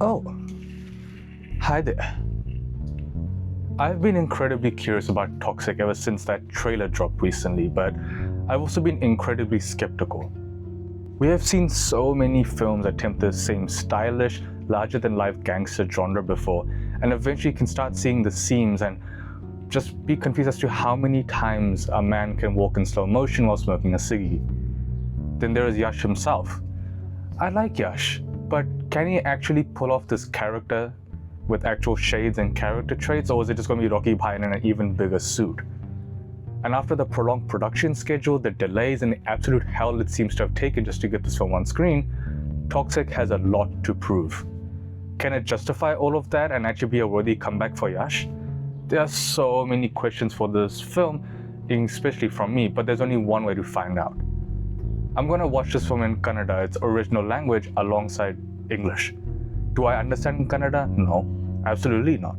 Oh, hi there. I've been incredibly curious about Toxic ever since that trailer dropped recently, but I've also been incredibly skeptical. We have seen so many films attempt the same stylish, larger-than-life gangster genre before, and eventually can start seeing the seams and just be confused as to how many times a man can walk in slow motion while smoking a ciggy. Then there is Yash himself. I like Yash, but can he actually pull off this character with actual shades and character traits, or is it just going to be Rocky Bhai in an even bigger suit? And after the prolonged production schedule, the delays, and the absolute hell it seems to have taken just to get this film on screen, Toxic has a lot to prove. Can it justify all of that and actually be a worthy comeback for Yash? There are so many questions for this film, especially from me, but there's only one way to find out. I'm going to watch this film in Kannada, its original language, alongside English. Do I understand Kannada? No, absolutely not.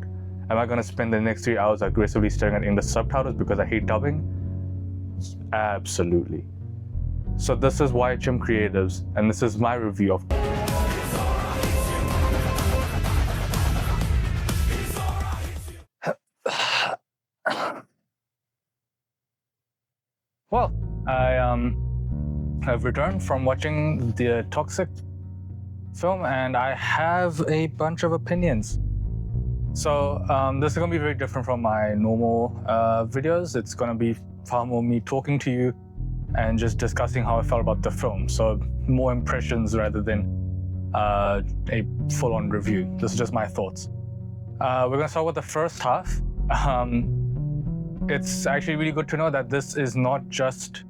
Am I going to spend the next 3 hours aggressively staring at English subtitles because I hate dubbing? Absolutely. So this is YHM Creatives, and this is my review of Well, I've returned from watching the Toxic film, and I have a bunch of opinions. So this is going to be very different from my normal videos. It's going to be far more me talking to you and just discussing how I felt about the film. So more impressions rather than a full-on review. This is just my thoughts. We're going to start with the first half. It's actually really good to know that this is not just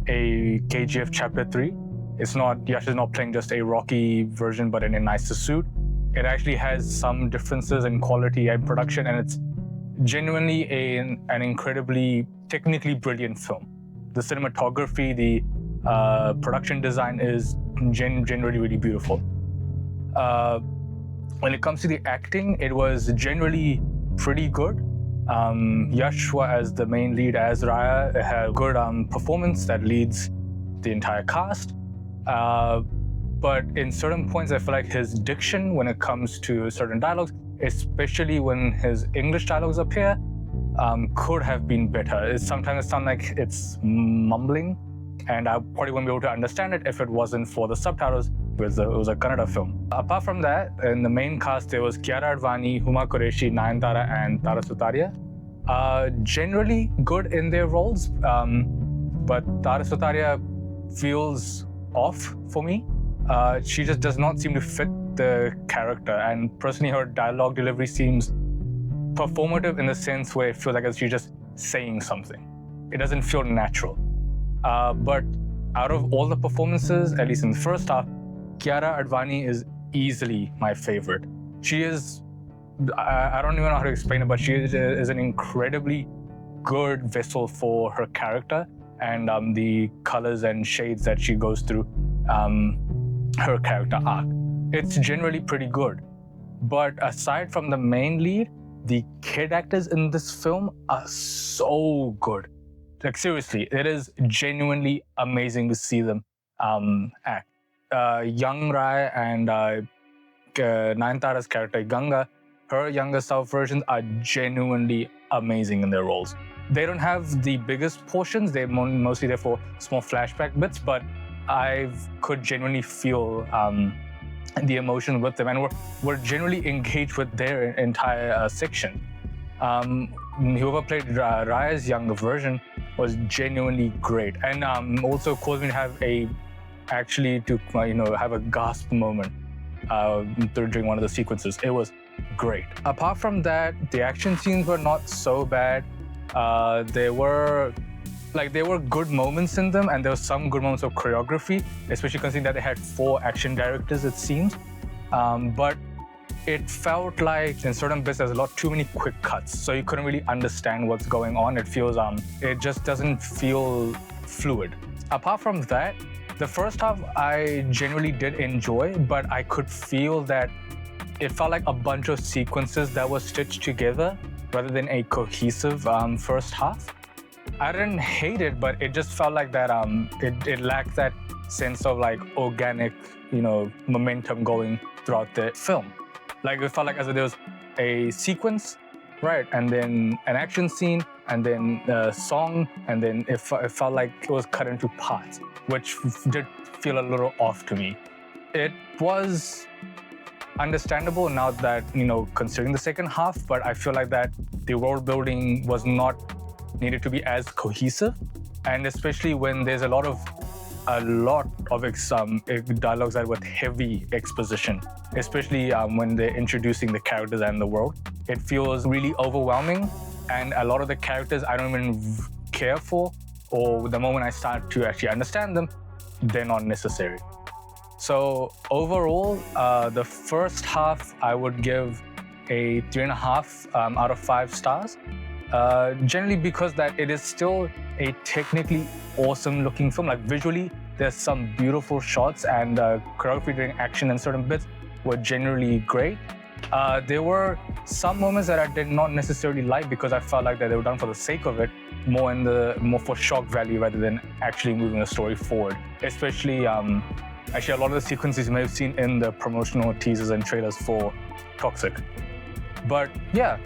a KGF Chapter 3. It's not, Yash is not playing just a Rocky version, but in a nicer suit. It actually has some differences in quality and production, and it's genuinely an incredibly technically brilliant film. The cinematography, the production design is generally really beautiful. When it comes to the acting, it was generally pretty good. Yashua as the main lead as Raya had a good performance that leads the entire cast. But in certain points, I feel like his diction when it comes to certain dialogues, especially when his English dialogues appear, could have been better. Sometimes it sounds like it's mumbling, and I probably wouldn't be able to understand it if it wasn't for the subtitles. It was a Kannada film. Apart from that, in the main cast, there was Kiara Advani, Huma Qureshi, Nayanthara, and Tara Sutaria. Generally good in their roles, but Tara Sutaria feels off for me. She just does not seem to fit the character, and personally her dialogue delivery seems performative in the sense where it feels like she's just saying something. It doesn't feel natural. But out of all the performances, at least in the first half, Kiara Advani is easily my favorite. She is, I don't even know how to explain it, but she is an incredibly good vessel for her character and the colors and shades that she goes through her character arc. It's generally pretty good. But aside from the main lead, the kid actors in this film are so good. Like seriously, it is genuinely amazing to see them act. Young Rai and Nayanthara's character Ganga, her younger self versions are genuinely amazing in their roles. They don't have the biggest portions, they're mostly there for small flashback bits, but I could genuinely feel the emotion with them, and we're generally engaged with their entire section. Whoever played Raya's younger version was genuinely great, and also caused me to have have a gasp moment during one of the sequences. It was great. Apart from that, the action scenes were not so bad. There were good moments in them, and there were some good moments of choreography, especially considering that they had 4 action directors, it seems. But it felt like in certain bits there's a lot too many quick cuts, so you couldn't really understand what's going on. It feels it just doesn't feel fluid. Apart from that, the first half I genuinely did enjoy, but I could feel that it felt like a bunch of sequences that were stitched together rather than a cohesive first half. I didn't hate it, but it just felt like that it lacked that sense of like organic, momentum going throughout the film. Like it felt like as if there was a sequence, right, and then an action scene, and then a song, and then it felt like it was cut into parts, which did feel a little off to me. It was understandable now that, considering the second half, but I feel like that the world building was not needed to be as cohesive, and especially when there's a lot of dialogues that with heavy exposition, especially when they're introducing the characters and the world. It feels really overwhelming, and a lot of the characters I don't even care for, or the moment I start to actually understand them, they're not necessary. So overall, the first half I would give a 3.5 out of 5 stars. Generally because that it is still a technically awesome looking film. Like visually, there's some beautiful shots, and choreography during action and certain bits were generally great. There were some moments that I did not necessarily like because I felt like that they were done for the sake of it, more for shock value rather than actually moving the story forward. Especially, actually a lot of the sequences you may have seen in the promotional teasers and trailers for Toxic. But yeah,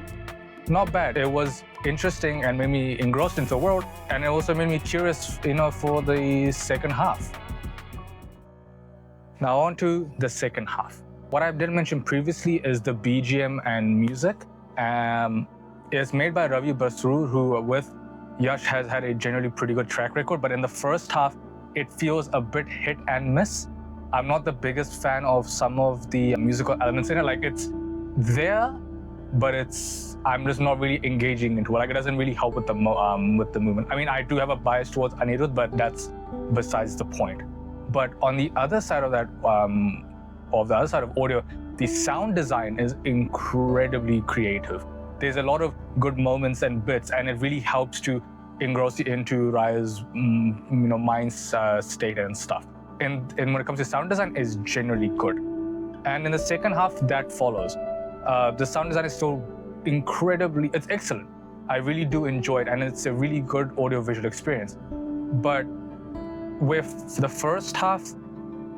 not bad. It was interesting and made me engrossed into the world, and it also made me curious, for the second half. Now on to the second half. What I didn't mention previously is the BGM and music. It's made by Ravi Basrur, who with Yash has had a generally pretty good track record, but in the first half, it feels a bit hit and miss. I'm not the biggest fan of some of the musical elements in it. Like it's there, but I'm just not really engaging into it. Like it doesn't really help with the movement. I mean, I do have a bias towards Anirudh, but that's besides the point. But on the other side of that, the other side of audio, the sound design is incredibly creative. There's a lot of good moments and bits, and it really helps to engross you into Raya's, mind state and stuff. And when it comes to sound design, is generally good. And in the second half, that follows. The sound design is still it's excellent. I really do enjoy it, and it's a really good audio-visual experience. But with the first half,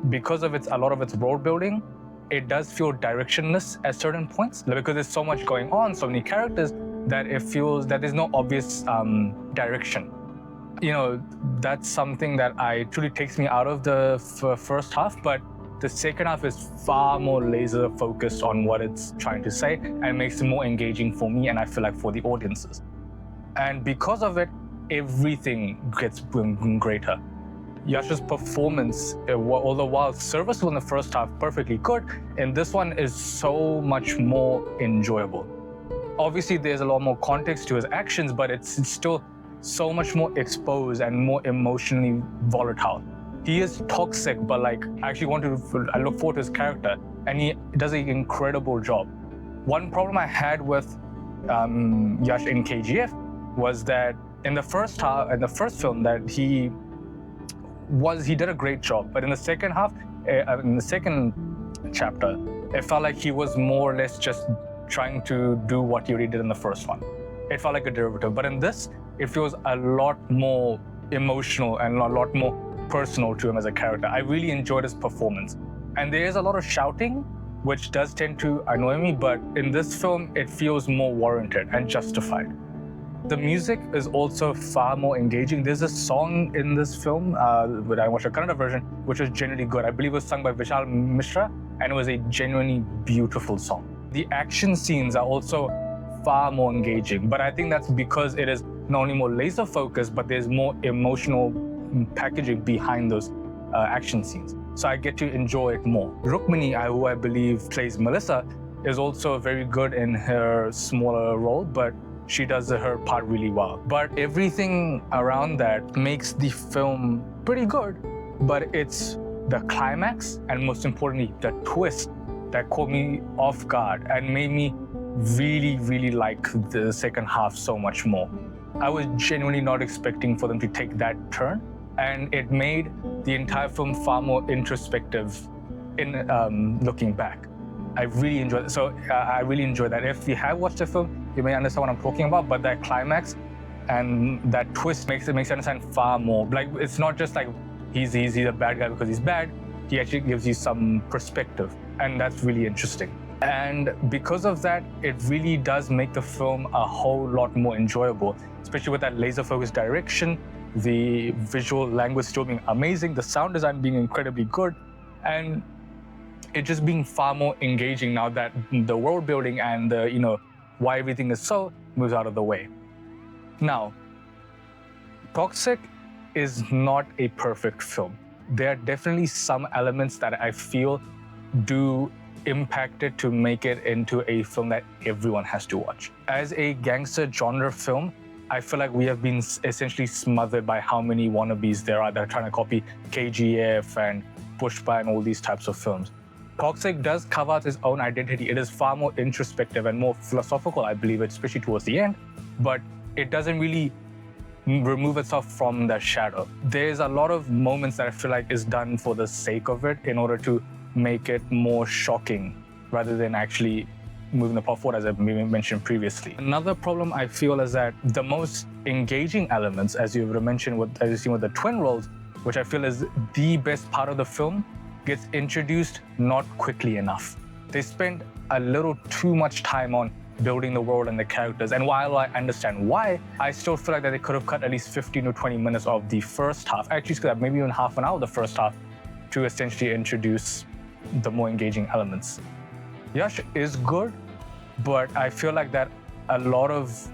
because of a lot of its world building, it does feel directionless at certain points, because there's so much going on, so many characters, that it feels that there's no obvious direction. That's something that truly takes me out of the first half, but the second half is far more laser focused on what it's trying to say, and makes it more engaging for me, and I feel like for the audiences. And because of it, everything gets greater. Yash's performance, all the while serviceable in the first half, perfectly good, and this one is so much more enjoyable. Obviously, there's a lot more context to his actions, but it's still so much more exposed and more emotionally volatile. He is toxic, but I look forward to his character, and he does an incredible job. One problem I had with Yash in KGF was that in the first film, that he did a great job, but in the second half, in the second chapter, it felt like he was more or less just trying to do what he already did in the first one. It felt like a derivative, but in this, it feels a lot more emotional and a lot more personal to him as a character. I really enjoyed his performance. And there is a lot of shouting, which does tend to annoy me, but in this film, it feels more warranted and justified. The music is also far more engaging. There's a song in this film, but I watched a Kannada version, which was genuinely good. I believe it was sung by Vishal Mishra, and it was a genuinely beautiful song. The action scenes are also far more engaging, but I think that's because it is not only more laser focused, but there's more emotional packaging behind those action scenes. So I get to enjoy it more. Rukmini, who I believe plays Melissa, is also very good in her smaller role, but she does her part really well. But everything around that makes the film pretty good, but it's the climax, and most importantly, the twist that caught me off guard and made me really, really like the second half so much more. I was genuinely not expecting for them to take that turn, and it made the entire film far more introspective in looking back. I really enjoyed it. So I really enjoyed that. If you have watched the film, you may understand what I'm talking about, but that climax and that twist makes you understand far more. Like, it's not just like he's a bad guy because he's bad. He actually gives you some perspective, and that's really interesting. And because of that, it really does make the film a whole lot more enjoyable, especially with that laser-focused direction, the visual language still being amazing, the sound design being incredibly good, and it just being far more engaging now that the world building and the, why everything is so moves out of the way. Now, Toxic is not a perfect film. There are definitely some elements that I feel do impact it to make it into a film that everyone has to watch. As a gangster genre film, I feel like we have been essentially smothered by how many wannabes there are that are trying to copy KGF and Pushpa and all these types of films. Toxic does carve out its own identity. It is far more introspective and more philosophical, I believe, especially towards the end, but it doesn't really remove itself from that shadow. There's a lot of moments that I feel like is done for the sake of it in order to make it more shocking rather than actually moving the plot forward, as I mentioned previously. Another problem I feel is that the most engaging elements, as you've mentioned, as you've seen with the twin roles, which I feel is the best part of the film, gets introduced not quickly enough. They spend a little too much time on building the world and the characters. And while I understand why, I still feel like that they could have cut at least 15 to 20 minutes of the first half, actually maybe even half an hour of the first half, to essentially introduce the more engaging elements. Yash is good, but I feel like that a lot of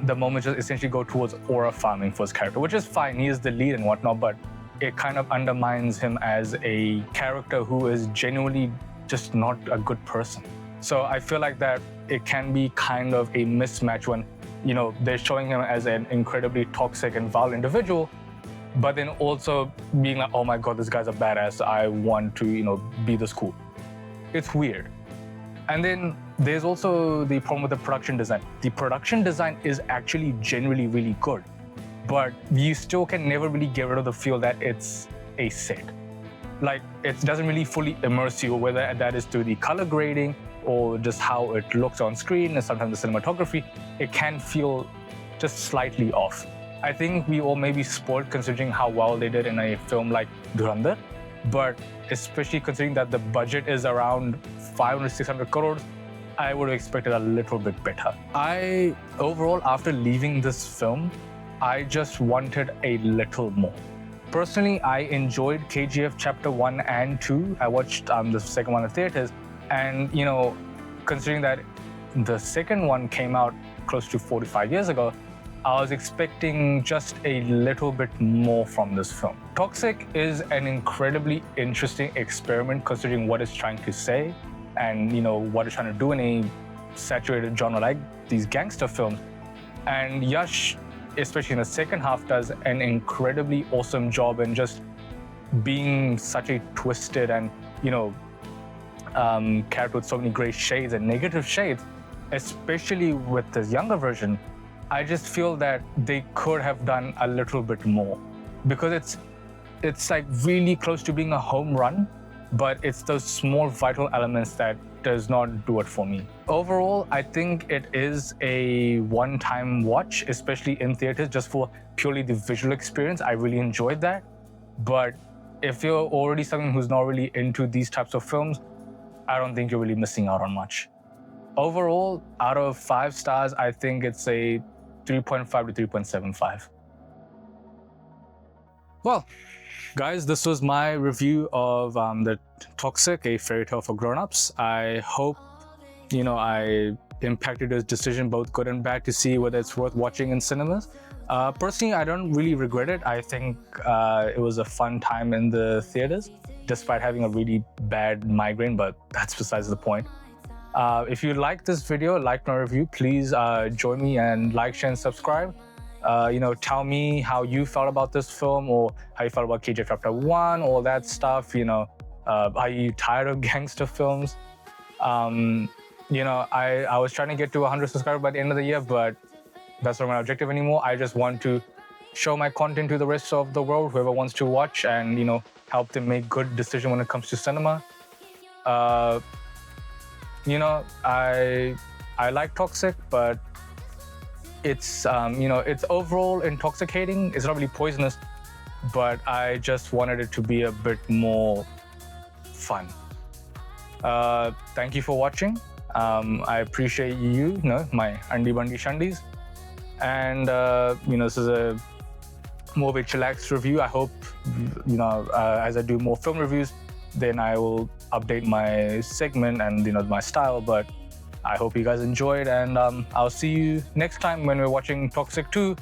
the moments just essentially go towards aura farming for his character, which is fine. He is the lead and whatnot, but it kind of undermines him as a character who is genuinely just not a good person. So I feel like that it can be kind of a mismatch when, they're showing him as an incredibly toxic and vile individual, but then also being like, oh my God, this guy's a badass. I want to, be this cool. It's weird. And then there's also the problem with the production design. The production design is actually generally really good, but you still can never really get rid of the feel that it's a set. Like, it doesn't really fully immerse you, whether that is through the color grading or just how it looks on screen and sometimes the cinematography. It can feel just slightly off. I think we all may be spoiled considering how well they did in a film like Dhurandhar, but especially considering that the budget is around 500-600 crores, I would have expected a little bit better. Overall, after leaving this film, I just wanted a little more. Personally, I enjoyed KGF Chapter 1 and 2. I watched the second one in theaters, and considering that the second one came out close to 45 years ago, I was expecting just a little bit more from this film. Toxic is an incredibly interesting experiment considering what it's trying to say and what it's trying to do in a saturated genre like these gangster films. And Yash, especially in the second half, does an incredibly awesome job in just being such a twisted and character with so many gray shades and negative shades, especially with this younger version. I just feel that they could have done a little bit more because it's like really close to being a home run, but it's those small vital elements that does not do it for me. Overall, I think it is a one-time watch, especially in theaters, just for purely the visual experience. I really enjoyed that. But if you're already someone who's not really into these types of films, I don't think you're really missing out on much. Overall, out of 5 stars, I think it's a 3.5 to 3.75. Well, guys, this was my review of the Toxic, a fairy tale for grown-ups. I hope, I impacted his decision, both good and bad, to see whether it's worth watching in cinemas. Personally, I don't really regret it. I think it was a fun time in the theaters, despite having a really bad migraine, but that's besides the point. If you like this video, like my review, please join me and like, share, and subscribe. Tell me how you felt about this film, or how you felt about KGF Chapter 1, all that stuff. Are you tired of gangster films? I was trying to get to 100 subscribers by the end of the year, but that's not my objective anymore. I just want to show my content to the rest of the world, whoever wants to watch, and help them make good decisions when it comes to cinema. I like Toxic, but it's it's overall intoxicating. It's not really poisonous, but I just wanted it to be a bit more fun. Thank you for watching. I appreciate you know, my Andi Bandi Shandis. And, this is a more of a chillaxed review. I hope, as I do more film reviews, then I will update my segment and, my style. But I hope you guys enjoyed, and I'll see you next time when we're watching Toxic 2,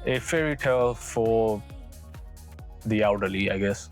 a fairy tale for the elderly, I guess.